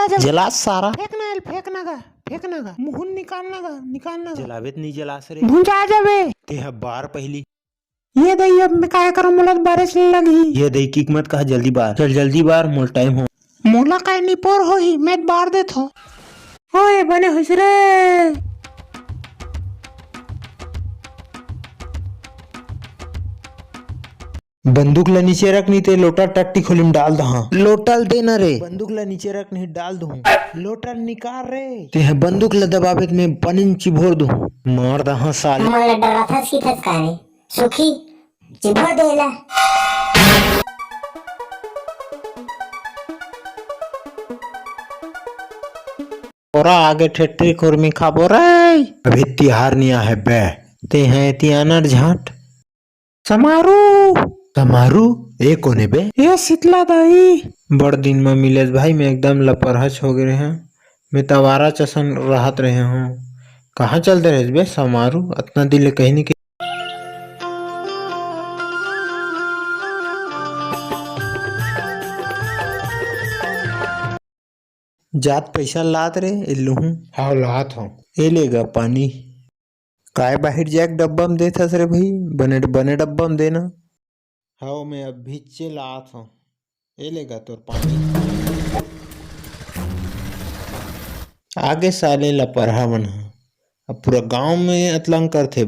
आ जा जला सारा फेंकना गा मुंह निकालना गा जलावेत नहीं जलास रे भुंजा आ जाबे ते है बार पहली ये दई अब मैं काय करूं मोला बारिश लगी ये दई किक मत कहा जल्दी बार चल जल्दी बार मोल टाइम हो मोला काय निपोर होही मैं बार देत हो ओए बने होइस रे बंदूक ला नीचे रख नहीं ते लोटा टट्टी खोली में डाल दहा लोटल दे न रे बंदूक ला नीचे रख नहीं डाल दूं लोटल निकाल रे ते है बंदूक ला दबावे में पनिन चिभोर दूं मार दहा साले मला डरा था सीधत कारे सुखी चिभर देला ओरा आगे ठेठरी खुरमी खाबो रे अभी तिहार नहीं है बे ते हैं तियानर झाट समारू तमारू ए कोने बे ये शीतला दाई बड़ दिन में मिले भाई मैं एकदम लपरहच हो गए हैं मैं तवारा चसन रहत रहे हूँ कहाँ चलते रहे बे समारू इतना दिल कहीं नहीं जात पैसा लात रे इल्लू हाँ लात हूँ ए लेगा पानी काय बाहर जाके डब्बा में देता रे भाई बने बने डब्बा में देना हाँ मैं अब भीचे लात हूँ ए लेगा तोर पानी आगे साले लपरहा मन अब पूरा गांव में अतलंग करथे